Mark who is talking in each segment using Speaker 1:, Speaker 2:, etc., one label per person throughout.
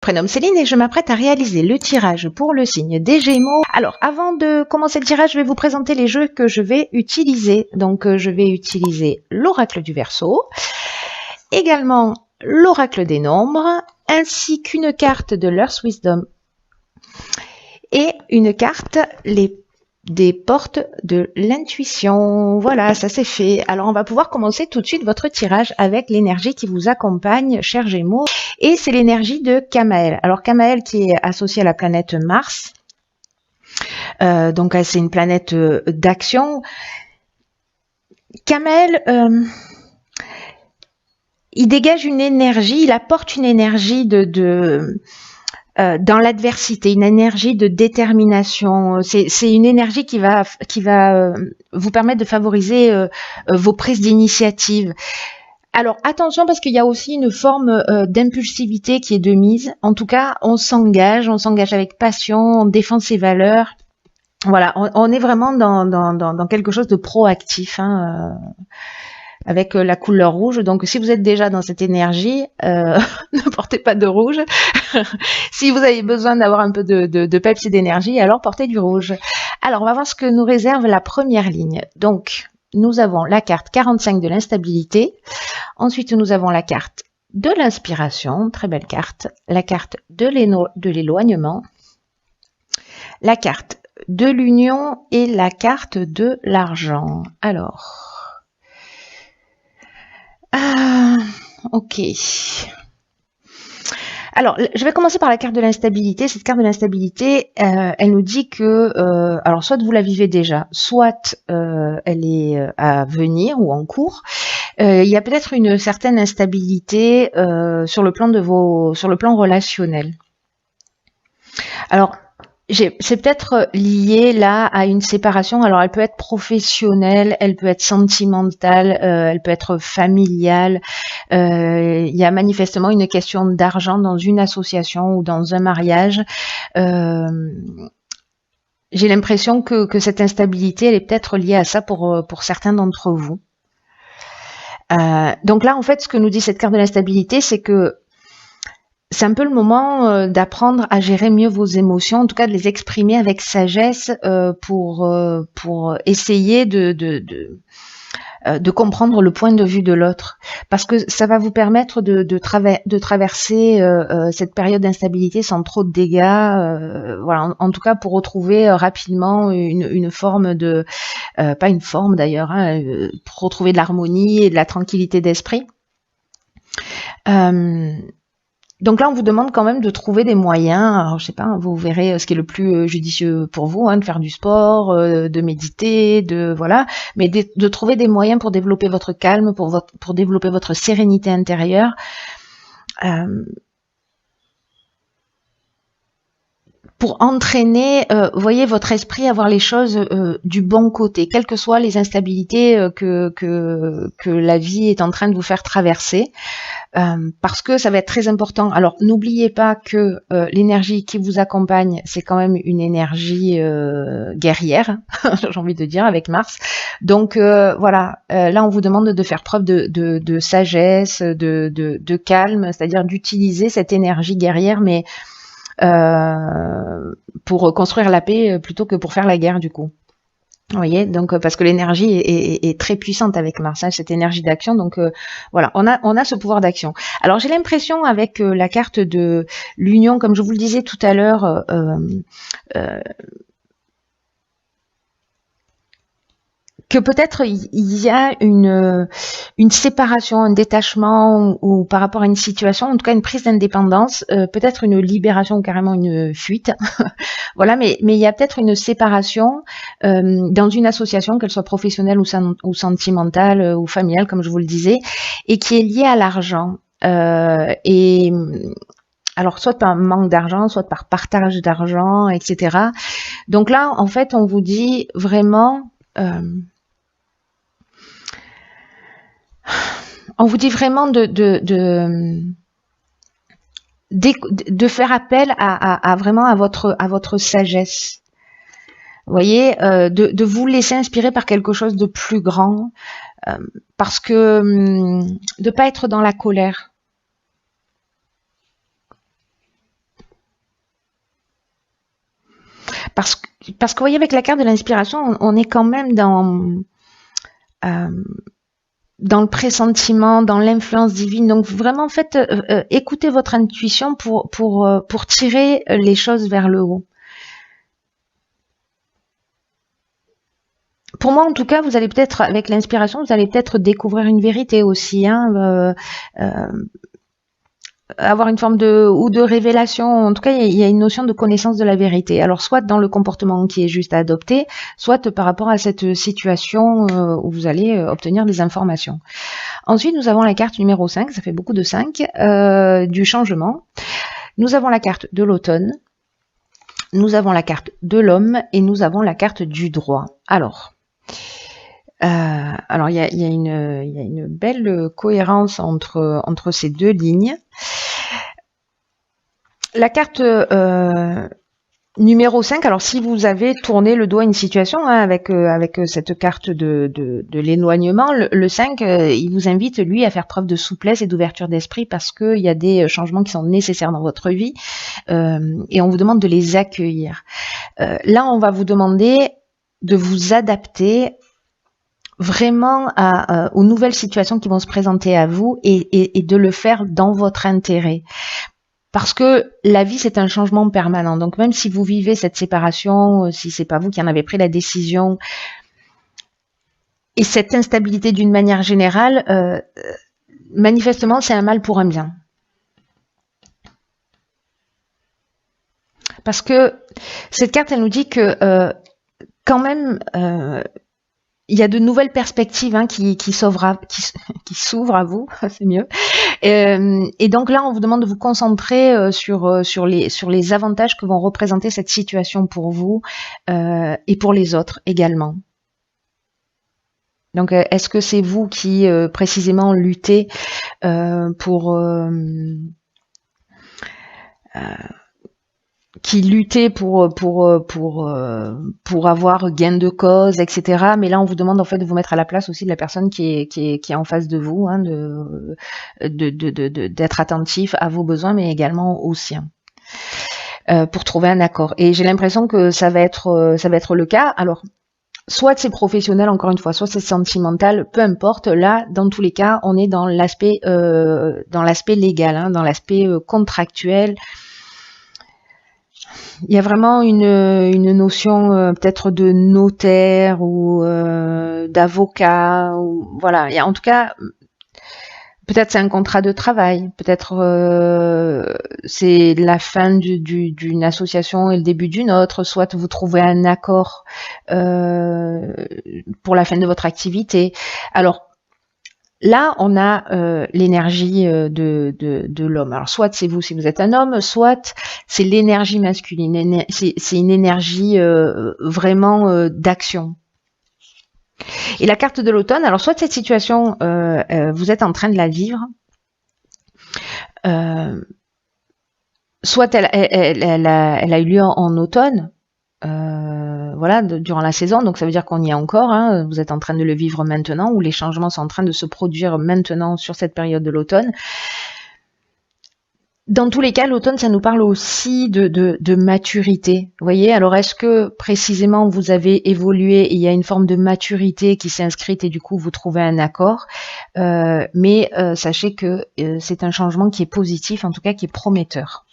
Speaker 1: Prénom Céline et je m'apprête à réaliser le tirage pour le signe des Gémeaux. Alors, avant de commencer le tirage, je vais vous présenter les jeux que je vais utiliser. Donc, je vais utiliser l'oracle du Verseau, également l'oracle des nombres, ainsi qu'une carte de l'Earth Wisdom et une carte des portes de l'intuition. Voilà, ça c'est fait. Alors, on va pouvoir commencer tout de suite votre tirage avec l'énergie qui vous accompagne, chers Gémeaux. Et c'est l'énergie de Kamael. Alors, Kamael qui est associé à la planète Mars. Donc, c'est une planète d'action. Kamael, il dégage une énergie, il apporte une énergie dans l'adversité, une énergie de détermination. C'est une énergie qui va vous permettre de favoriser vos prises d'initiative. Alors attention parce qu'il y a aussi une forme d'impulsivité qui est de mise. En tout cas, on s'engage avec passion, on défend ses valeurs. Voilà, on est vraiment dans quelque chose de proactif, hein, avec la couleur rouge. Donc si vous êtes déjà dans cette énergie, ne portez pas de rouge. Si vous avez besoin d'avoir un peu de peps et d'énergie, alors portez du rouge. Alors on va voir ce que nous réserve la première ligne. Donc nous avons la carte 45 de l'instabilité. Ensuite, nous avons la carte de l'inspiration, très belle carte. La carte de l'éloignement. La carte de l'union et la carte de l'argent. Alors, ok. Alors, je vais commencer par la carte de l'instabilité. Cette carte de l'instabilité, elle nous dit que, alors soit vous la vivez déjà, soit elle est à venir ou en cours. Il y a peut-être une certaine instabilité sur le plan relationnel. Alors, c'est peut-être lié là à une séparation. Alors, elle peut être professionnelle, elle peut être sentimentale, elle peut être familiale. Il y a manifestement une question d'argent dans une association ou dans un mariage. J'ai l'impression que cette instabilité, elle est peut-être liée à ça pour certains d'entre vous. Donc là, en fait, ce que nous dit cette carte de l'instabilité, c'est que c'est un peu le moment d'apprendre à gérer mieux vos émotions, en tout cas de les exprimer avec sagesse pour essayer de comprendre le point de vue de l'autre, parce que ça va vous permettre de traverser cette période d'instabilité sans trop de dégâts. Voilà, en tout cas pour retrouver rapidement une forme de, pas une forme d'ailleurs, hein, pour retrouver de l'harmonie et de la tranquillité d'esprit. Donc là, on vous demande quand même de trouver des moyens. Alors, je sais pas, vous verrez ce qui est le plus judicieux pour vous, hein, de faire du sport, de méditer, voilà, mais de trouver des moyens pour développer votre calme, pour développer votre sérénité intérieure. Pour entraîner, voyez, votre esprit à voir les choses du bon côté, quelles que soient les instabilités que la vie est en train de vous faire traverser. Parce que ça va être très important. Alors, n'oubliez pas que l'énergie qui vous accompagne, c'est quand même une énergie guerrière, j'ai envie de dire, avec Mars. Donc, voilà, là, on vous demande de faire preuve de sagesse, de calme, c'est-à-dire d'utiliser cette énergie guerrière, mais pour construire la paix plutôt que pour faire la guerre, du coup. Vous voyez, donc parce que l'énergie est très puissante avec Mars, hein, cette énergie d'action. Donc voilà, on a ce pouvoir d'action. Alors j'ai l'impression avec la carte de l'union, comme je vous le disais tout à l'heure, que peut-être il y a une séparation, un détachement ou par rapport à une situation, en tout cas une prise d'indépendance, peut-être une libération ou carrément une fuite. Voilà, mais il y a peut-être une séparation dans une association, qu'elle soit professionnelle ou sentimentale ou familiale, comme je vous le disais, et qui est liée à l'argent. Et alors, soit par manque d'argent, soit par partage d'argent, etc. Donc là, en fait, on vous dit vraiment... on vous dit vraiment de faire appel vraiment à votre sagesse. Vous voyez, de vous laisser inspirer par quelque chose de plus grand, parce que de pas être dans la colère. Parce que vous voyez, avec la carte de l'inspiration, on est quand même dans le pressentiment, dans l'influence divine. Donc vraiment, en fait, écoutez votre intuition pour tirer les choses vers le haut. Pour moi, en tout cas, vous allez peut-être, avec l'inspiration, vous allez peut-être découvrir une vérité aussi, hein, avoir une forme de révélation. En tout cas, il y a une notion de connaissance de la vérité. Alors, soit dans le comportement qui est juste à adopter, soit par rapport à cette situation où vous allez obtenir des informations. Ensuite, nous avons la carte numéro 5, ça fait beaucoup de 5, du changement. Nous avons la carte de l'automne, nous avons la carte de l'homme et nous avons la carte du droit. Alors, il y a une belle cohérence entre ces deux lignes. La carte numéro 5, alors si vous avez tourné le dos à une situation, hein, avec cette carte de l'éloignement, le 5, il vous invite, lui, à faire preuve de souplesse et d'ouverture d'esprit parce qu'il y a des changements qui sont nécessaires dans votre vie et on vous demande de les accueillir. Là, on va vous demander de vous adapter vraiment aux nouvelles situations qui vont se présenter à vous et de le faire dans votre intérêt. Parce que la vie, c'est un changement permanent. Donc, même si vous vivez cette séparation, si c'est pas vous qui en avez pris la décision, et cette instabilité d'une manière générale, manifestement, c'est un mal pour un bien. Parce que cette carte, elle nous dit que quand même, il y a de nouvelles perspectives qui s'ouvrent à vous, c'est mieux. Et donc là, on vous demande de vous concentrer sur les avantages que vont représenter cette situation pour vous et pour les autres également. Donc, est-ce que c'est vous qui précisément luttez pour avoir gain de cause, etc. Mais là, on vous demande en fait de vous mettre à la place aussi de la personne qui est en face de vous, hein, d'être attentif à vos besoins, mais également aux siens, pour trouver un accord. Et j'ai l'impression que ça va être le cas. Alors, soit c'est professionnel, encore une fois, soit c'est sentimental, peu importe. Là, dans tous les cas, on est dans l'aspect légal, hein, dans l'aspect contractuel. Il y a vraiment une notion peut-être de notaire ou d'avocat, ou voilà. En tout cas, peut-être c'est un contrat de travail, peut-être c'est la fin d'une association et le début d'une autre, soit vous trouvez un accord pour la fin de votre activité. Alors, là, on a l'énergie de l'homme. Alors, soit c'est vous si vous êtes un homme, soit c'est l'énergie masculine. C'est une énergie vraiment d'action. Et la carte de l'automne, alors soit cette situation, vous êtes en train de la vivre, soit elle a eu lieu en automne, voilà, durant la saison, donc ça veut dire qu'on y est encore, hein, vous êtes en train de le vivre maintenant, ou les changements sont en train de se produire maintenant sur cette période de l'automne. Dans tous les cas, l'automne, ça nous parle aussi de maturité. Vous voyez, alors est-ce que précisément vous avez évolué et il y a une forme de maturité qui s'est inscrite et du coup vous trouvez un accord, mais sachez que c'est un changement qui est positif, en tout cas qui est prometteur.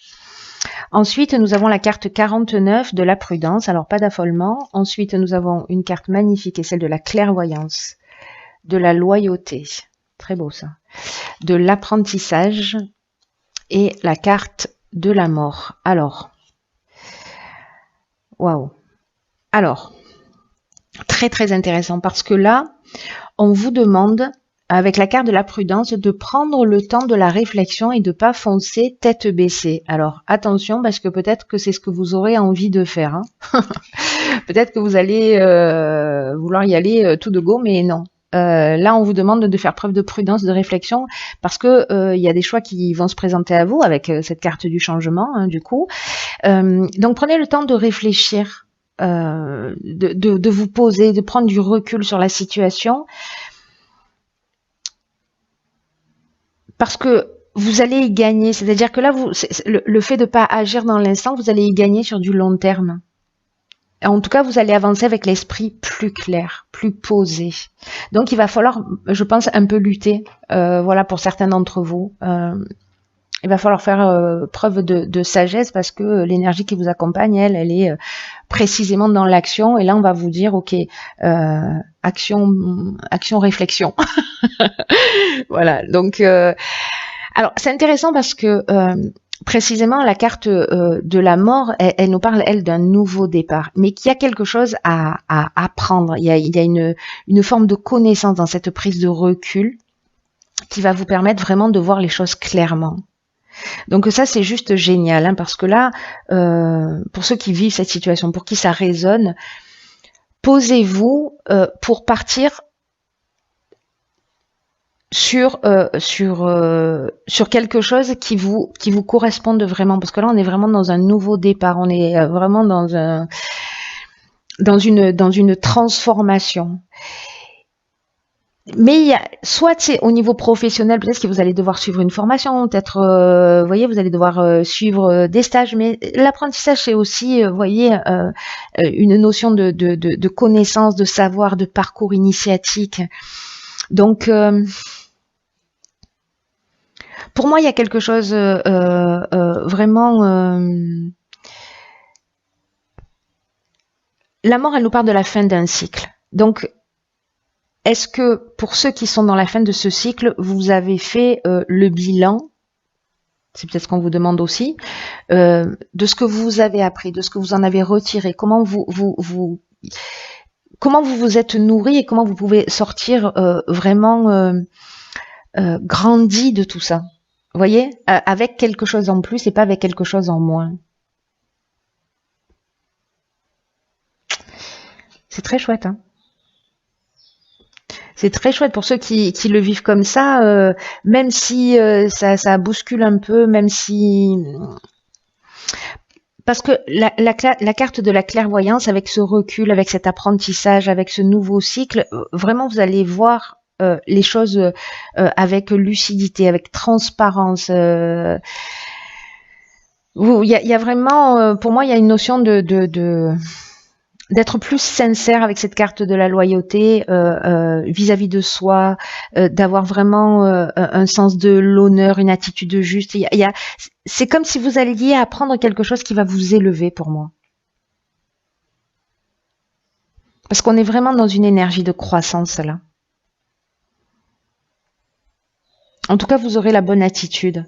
Speaker 1: Ensuite, nous avons la carte 49 de la prudence, alors pas d'affolement. Ensuite, nous avons une carte magnifique et celle de la clairvoyance, de la loyauté, très beau ça, de l'apprentissage et la carte de la mort. Alors, waouh. Alors, très très intéressant parce que là, on vous demande, avec la carte de la prudence, de prendre le temps de la réflexion et de pas foncer tête baissée. Alors attention, parce que peut-être que c'est ce que vous aurez envie de faire. Hein. Peut-être que vous allez vouloir y aller tout de go, mais non. Là, on vous demande de faire preuve de prudence, de réflexion, parce que il y a des choix qui vont se présenter à vous avec cette carte du changement, hein, du coup. Donc prenez le temps de réfléchir, de vous poser, de prendre du recul sur la situation. Parce que vous allez y gagner, c'est-à-dire que là, le fait de ne pas agir dans l'instant, vous allez y gagner sur du long terme. En tout cas, vous allez avancer avec l'esprit plus clair, plus posé. Donc, il va falloir, je pense, un peu lutter, voilà, pour certains d'entre vous. Il va falloir faire preuve de sagesse parce que l'énergie qui vous accompagne, elle est précisément dans l'action. Et là, on va vous dire, ok, action, réflexion. Voilà. Donc, alors, c'est intéressant parce que précisément, la carte de la mort, elle nous parle, elle, d'un nouveau départ, mais qu'il y a quelque chose à apprendre. Il y a une forme de connaissance dans cette prise de recul qui va vous permettre vraiment de voir les choses clairement. Donc ça, c'est juste génial, hein, parce que là, pour ceux qui vivent cette situation, pour qui ça résonne, posez-vous pour partir sur quelque chose qui vous corresponde vraiment, parce que là on est vraiment dans un nouveau départ, on est vraiment dans une transformation. Mais il y a, soit c'est au niveau professionnel, peut-être que vous allez devoir suivre une formation, peut-être, vous voyez, vous allez devoir suivre des stages, mais l'apprentissage c'est aussi, vous voyez, une notion de connaissance, de savoir, de parcours initiatique. Donc pour moi, il y a quelque chose vraiment. La mort, elle nous parle de la fin d'un cycle. Donc, est-ce que pour ceux qui sont dans la fin de ce cycle, vous avez fait le bilan, c'est peut-être ce qu'on vous demande aussi, de ce que vous avez appris, de ce que vous en avez retiré, comment vous êtes nourri et comment vous pouvez sortir vraiment grandi de tout ça. Vous voyez, avec quelque chose en plus et pas avec quelque chose en moins. C'est très chouette, hein. C'est très chouette pour ceux qui le vivent comme ça, même si ça bouscule un peu, même si... Parce que la carte de la clairvoyance, avec ce recul, avec cet apprentissage, avec ce nouveau cycle, vraiment vous allez voir les choses avec lucidité, avec transparence. Il y a vraiment, pour moi, il y a une notion d'être plus sincère avec cette carte de la loyauté vis-à-vis de soi, d'avoir vraiment un sens de l'honneur, une attitude juste. C'est comme si vous alliez apprendre quelque chose qui va vous élever pour moi. Parce qu'on est vraiment dans une énergie de croissance là. En tout cas, vous aurez la bonne attitude.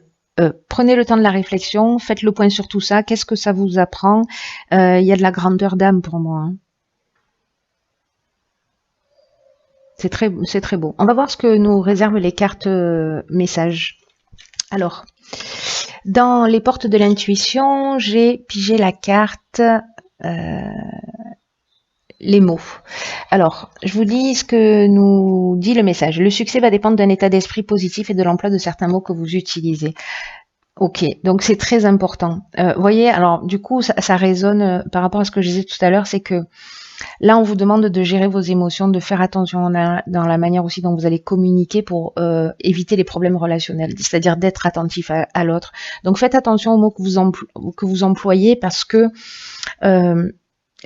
Speaker 1: Prenez le temps de la réflexion, faites le point sur tout ça. Qu'est-ce que ça vous apprend? Il y a de la grandeur d'âme pour moi. Hein. C'est très beau. On va voir ce que nous réservent les cartes messages. Alors, dans les portes de l'intuition, j'ai pigé la carte les mots. Alors, je vous lis ce que nous dit le message. Le succès va dépendre d'un état d'esprit positif et de l'emploi de certains mots que vous utilisez. Ok, donc c'est très important. Voyez, alors du coup, ça résonne par rapport à ce que je disais tout à l'heure, c'est que là, on vous demande de gérer vos émotions, de faire attention dans la manière aussi dont vous allez communiquer pour éviter les problèmes relationnels, c'est-à-dire d'être attentif à l'autre. Donc faites attention aux mots que vous employez parce que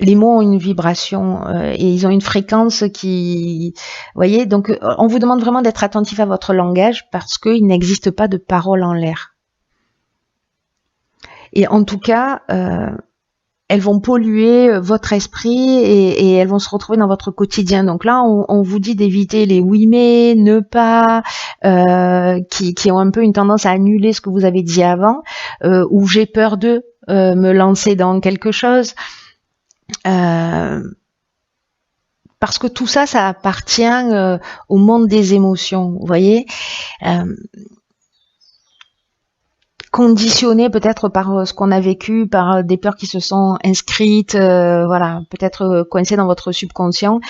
Speaker 1: les mots ont une vibration et ils ont une fréquence qui... Vous voyez, donc on vous demande vraiment d'être attentif à votre langage parce qu'il n'existe pas de parole en l'air. Et en tout cas, elles vont polluer votre esprit et elles vont se retrouver dans votre quotidien. Donc là, on vous dit d'éviter les oui mais, ne pas, qui ont un peu une tendance à annuler ce que vous avez dit avant, ou j'ai peur de me lancer dans quelque chose. Parce que tout ça, ça appartient au monde des émotions, vous voyez, conditionné peut-être par ce qu'on a vécu, par des peurs qui se sont inscrites, voilà, peut-être coincées dans votre subconscient.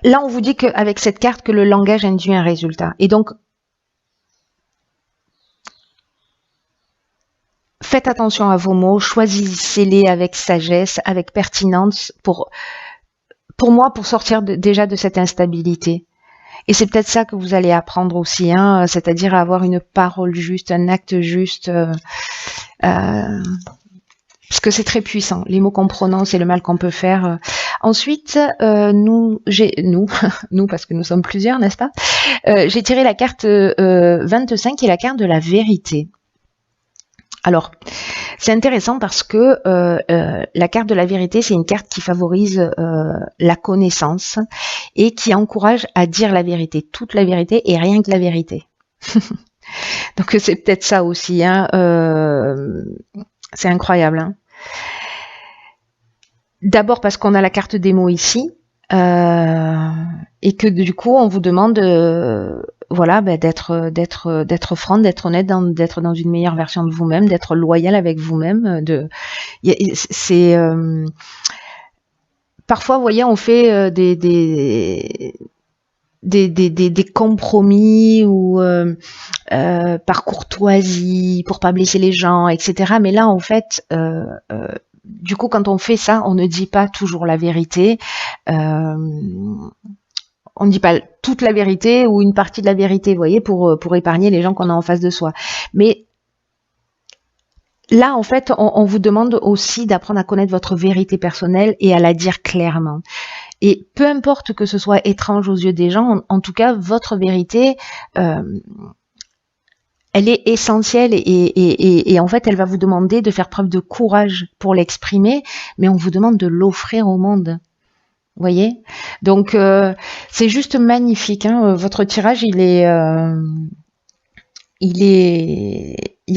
Speaker 1: Là, on vous dit qu'avec cette carte, que le langage induit un résultat. Et donc, faites attention à vos mots, choisissez-les avec sagesse, avec pertinence pour moi, pour sortir déjà de cette instabilité. Et c'est peut-être ça que vous allez apprendre aussi, hein, c'est-à-dire à avoir une parole juste, un acte juste. Parce que c'est très puissant, les mots qu'on prononce et le mal qu'on peut faire. Ensuite, nous, parce que nous sommes plusieurs, n'est-ce pas? J'ai tiré la carte 25 qui est la carte de la vérité. Alors, c'est intéressant parce que la carte de la vérité, c'est une carte qui favorise la connaissance et qui encourage à dire la vérité, toute la vérité et rien que la vérité. Donc c'est peut-être ça aussi, hein, c'est incroyable. Hein. D'abord parce qu'on a la carte des mots ici et que du coup on vous demande voilà, d'être franc, d'être honnête, d'être dans une meilleure version de vous-même, d'être loyal avec vous-même. C'est parfois, vous voyez, on fait des compromis ou par courtoisie pour pas blesser les gens, etc. Mais là, en fait, du coup, quand on fait ça, on ne dit pas toujours la vérité. On ne dit pas toute la vérité ou une partie de la vérité, vous voyez, pour épargner les gens qu'on a en face de soi. Mais là, en fait, on vous demande aussi d'apprendre à connaître votre vérité personnelle et à la dire clairement. Et peu importe que ce soit étrange aux yeux des gens, en tout cas, votre vérité, elle est essentielle et en fait, elle va vous demander de faire preuve de courage pour l'exprimer, mais on vous demande de l'offrir au monde. Vous voyez? Donc, c'est juste magnifique. Hein. Votre tirage, il y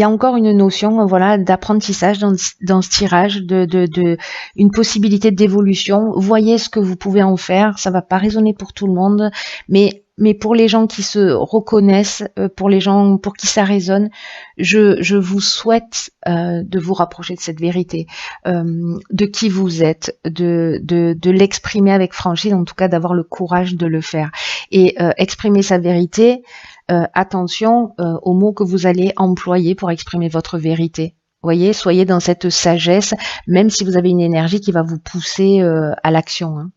Speaker 1: a encore une notion, voilà, d'apprentissage dans ce tirage, de une possibilité d'évolution. Voyez ce que vous pouvez en faire. Ça va pas résonner pour tout le monde, mais pour les gens qui se reconnaissent, pour les gens pour qui ça résonne, je vous souhaite de vous rapprocher de cette vérité, de qui vous êtes, de l'exprimer avec franchise, en tout cas d'avoir le courage de le faire. Et exprimer sa vérité, attention aux mots que vous allez employer pour exprimer votre vérité. Voyez, soyez dans cette sagesse, même si vous avez une énergie qui va vous pousser à l'action. Hein.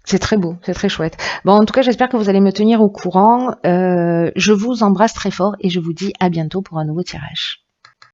Speaker 1: C'est très beau, c'est très chouette. Bon, en tout cas, j'espère que vous allez me tenir au courant. Je vous embrasse très fort et je vous dis à bientôt pour un nouveau tirage.